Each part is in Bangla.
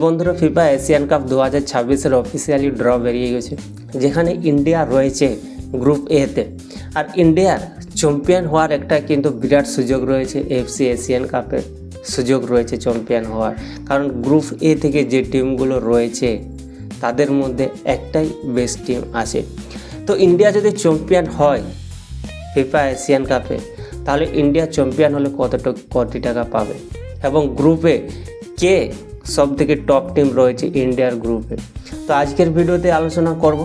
বন্ধুরা, ফিফা এশিয়ান কাপ 2026-এর অফিসিয়ালি ড্র বেরিয়ে গেছে, যেখানে ইন্ডিয়া রয়েছে গ্রুপ এতে। আর ইন্ডিয়ার চ্যাম্পিয়ন হওয়ার একটা কিন্তু বিরাট সুযোগ রয়েছে, এফসি এশিয়ান কাপের সুযোগ রয়েছে চ্যাম্পিয়ন হওয়ার। কারণ গ্রুপ এ থেকে যে টিমগুলো রয়েছে তাদের মধ্যে একটাই বেস্ট টিম আছে। তো ইন্ডিয়া যদি চ্যাম্পিয়ন হয় ফিফা এশিয়ান কাপে, তাহলে ইন্ডিয়া চ্যাম্পিয়ন হলে কোটি টাকা পাবে। এবং গ্রুপে কে সব থেকে টপ টিম রয়েছে ইন্ডিয়ার গ্রুপে, তো আজকের ভিডিওতে আলোচনা করব।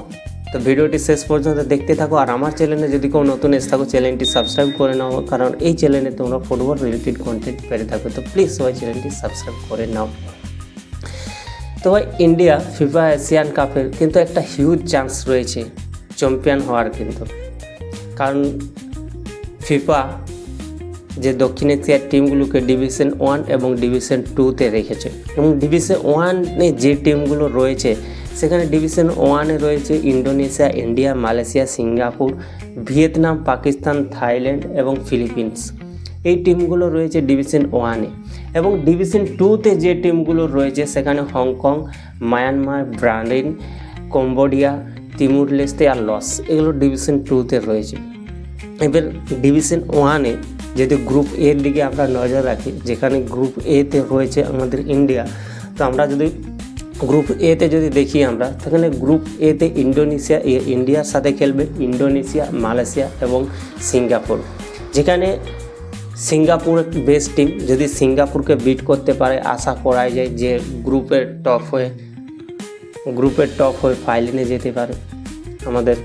তো ভিডিওটি শেষ পর্যন্ত দেখতে থাকো। আর আমার চ্যানেলে যদি কেউ নতুন এসে থাকো, চ্যানেলটি সাবস্ক্রাইব করে নাও, কারণ এই চ্যানেলে তোমরা ফুটবল রিলেটেড কন্টেন্ট পেয়ে থাকো। তো প্লিজ সবাই চ্যানেলটি সাবস্ক্রাইব করে নাও। তো ভাই, ইন্ডিয়া ফিফা এশিয়ান কাপের কিন্তু একটা হিউজ চান্স রয়েছে চ্যাম্পিয়ন হওয়ার কিন্তু। কারণ ফিফা যে দক্ষিণ এশিয়ার টিমগুলোকে ডিভিশন 1 এবং ডিভিশন 2-তে রেখেছে, এবং ডিভিশন 1-এ যে টিমগুলো রয়েছে সেখানে ডিভিশন 1-এ রয়েছে Indonesia, India, Malaysia, Singapore, Vietnam, Pakistan, Thailand এবং ফিলিপিন্স। এই টিমগুলো রয়েছে ডিভিশন 1-এ। এবং ডিভিশন 2-তে যে টিমগুলো রয়েছে সেখানে Hong Kong, Myanmar, Brazil, Cambodia, Timor Leste আর লস, এগুলো ডিভিশন 2-তে রয়েছে। এবার ডিভিশন 1-এ যদি গ্রুপ এর দিকে আমরা নজর রাখি, যেখানে গ্রুপ এতে রয়েছে আমাদের ইন্ডিয়া, তো আমরা যদি গ্রুপ এতে যদি দেখি আমরা, সেখানে গ্রুপ এতে ইন্দোনেশিয়া ইন্ডিয়ার সাথে খেলবে, ইন্দোনেশিয়া, মালয়েশিয়া এবং সিঙ্গাপুর। যেখানে সিঙ্গাপুর বেস্ট টিম, যদি সিঙ্গাপুরকে বিট করতে পারে আশা করা যায় যে গ্রুপের টপ হয়ে ফাইনালে যেতে পারে আমাদের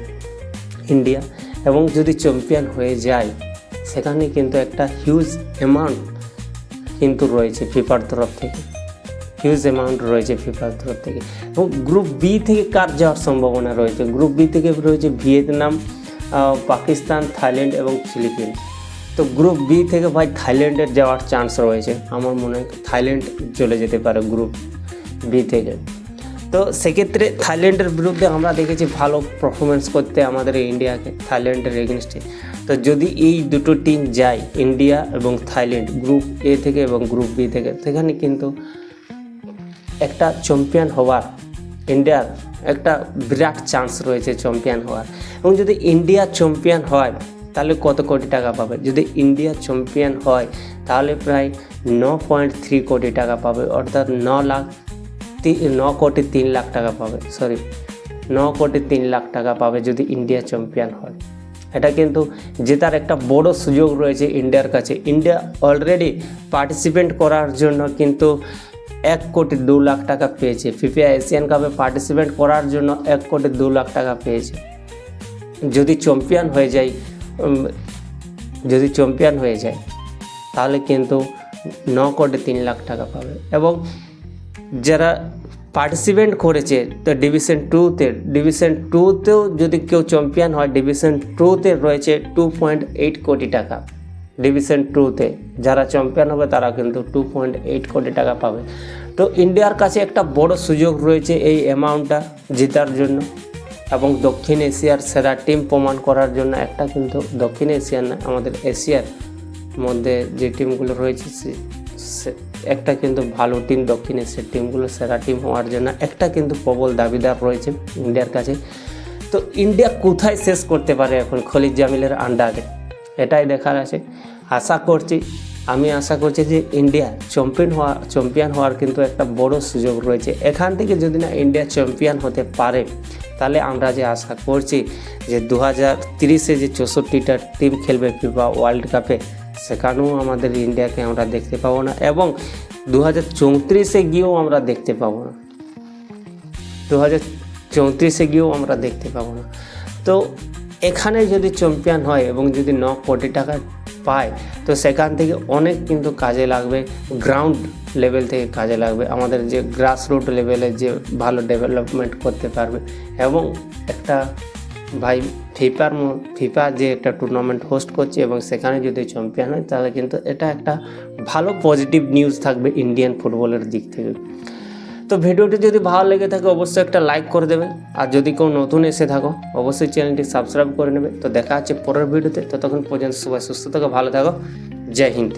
ইন্ডিয়া। এবং যদি চ্যাম্পিয়ন হয়ে যায়, সেখানে কিন্তু একটা হিউজ অ্যামাউন্ট কিন্তু রয়েছে ফিফার তরফ থেকে, এবং গ্রুপ বি থেকে কার যাওয়ার সম্ভাবনা রয়েছে? গ্রুপ বি থেকে রয়েছে ভিয়েতনাম, পাকিস্তান, থাইল্যান্ড এবং ফিলিপিন্স। তো গ্রুপ বি থেকে ভাই থাইল্যান্ডের যাওয়ার চান্স রয়েছে। আমার মনে হয় থাইল্যান্ড চলে যেতে পারে গ্রুপ বি থেকে। তো সেক্ষেত্রে থাইল্যান্ডের বিরুদ্ধে আমরা দেখেছি ভালো পারফরমেন্স করতে আমাদের ইন্ডিয়াকে, থাইল্যান্ডের এগেনস্টে। তো যদি এই দুটো টিম যায়, ইন্ডিয়া এবং থাইল্যান্ড, গ্রুপ এ থেকে এবং গ্রুপ বি থেকে, সেখানে কিন্তু একটা চ্যাম্পিয়ন হওয়ার ইন্ডিয়ার একটা বিরাট চান্স রয়েছে চ্যাম্পিয়ন হওয়ার। এবং যদি ইন্ডিয়া চ্যাম্পিয়ন হয় তাহলে কত কোটি টাকা পাবে? যদি ইন্ডিয়া চ্যাম্পিয়ন হয় তাহলে প্রায় 9.3 কোটি টাকা পাবে, অর্থাৎ 9 কোটি 3 লাখ টাকা পাবে। 9 কোটি 3 লাখ টাকা পাবে যদি ইন্ডিয়া চ্যাম্পিয়ন হয়। এটা কিন্তু জেতার একটা বড় সুযোগ রয়েছে ইন্ডিয়ার কাছে। ইন্ডিয়া অলরেডি পার্টিসিপেন্ট করার জন্য কিন্তু 1 কোটি 2 লাখ টাকা পেয়েছে। ফিফা এশিয়ান কাপে পার্টিসিপেন্ট করার জন্য 1 কোটি 2 লাখ টাকা পেয়েছে। যদি চ্যাম্পিয়ন হয়ে যায় তাহলে কিন্তু 9 কোটি 3 লাখ টাকা পাবে। এবং যারা পার্টিসিপেন্ট করেছে তো ডিভিশন 2-তেও যদি কেউ চ্যাম্পিয়ন হয়, ডিভিশন 2-তে রয়েছে 2.8 কোটি টাকা। ডিভিশন 2-তে যারা চ্যাম্পিয়ন হবে তারা কিন্তু 2.8 কোটি টাকা পাবে। তো ইন্ডিয়ার কাছে একটা বড় সুযোগ রয়েছে এই অ্যামাউন্টটা জেতার জন্য, এবং দক্ষিণ এশিয়ার সেরা টিম প্রমাণ করার জন্য। একটা কিন্তু দক্ষিণ এশিয়ার না, আমাদের এশিয়ার মধ্যে যে টিমগুলো রয়েছে একটা কিন্তু ভালো টিম, দক্ষিণ এশিয়ার টিমগুলো সেরা টিম হওয়ার জন্য একটা কিন্তু প্রবল দাবিদার রয়েছে ইন্ডিয়ার কাছে। তো ইন্ডিয়া কোথায় শেষ করতে পারে এখন খলিদ জামিলের আন্ডারে, এটাই দেখার আছে। আমি আশা করছি যে ইন্ডিয়া চ্যাম্পিয়ন হওয়ার কিন্তু একটা বড় সুযোগ রয়েছে। এখান থেকে যদি না ইন্ডিয়া চ্যাম্পিয়ন হতে পারে, তাহলে আমরা যে আশা করছি যে 2030-এ যে 64টা টিম খেলবে ফিফা ওয়ার্ল্ড কাপে, সেখানেও আমাদের ইন্ডিয়াকে আমরা দেখতে পাবো না। এবং 2034-এ গিয়েও আমরা দেখতে পাবো না। 2034-এ গিয়েও আমরা দেখতে পাবো না। তো এখানে যদি চ্যাম্পিয়ন হয় এবং যদি 9 কোটি টাকা পায়, তো সেখান থেকে অনেক কিন্তু কাজে লাগবে, গ্রাউন্ড লেভেল থেকে কাজে লাগবে। আমাদের যে গ্রাসরুট লেভেলে যে ভালো ডেভেলপমেন্ট করতে পারবে। এবং একটা ভাই ফিফা যে একটা টুর্নামেন্ট হোস্ট করছে এবং সেখানে যদি চ্যাম্পিয়ন হয়, তাহলে কিন্তু এটা একটা ভালো পজিটিভ নিউজ থাকবে ইন্ডিয়ান ফুটবলের দিক থেকে। তো ভিডিওটি যদি ভালো লেগে থাকে অবশ্যই একটা লাইক করে দেবে, আর যদি কেউ নতুন এসে থাকো অবশ্যই চ্যানেলটি সাবস্ক্রাইব করে নেবে। তো দেখা হচ্ছে পরের ভিডিওতে, ততক্ষণ পর্যন্ত সবাই সুস্থ থাকো, ভালো থাকো, জয় হিন্দ।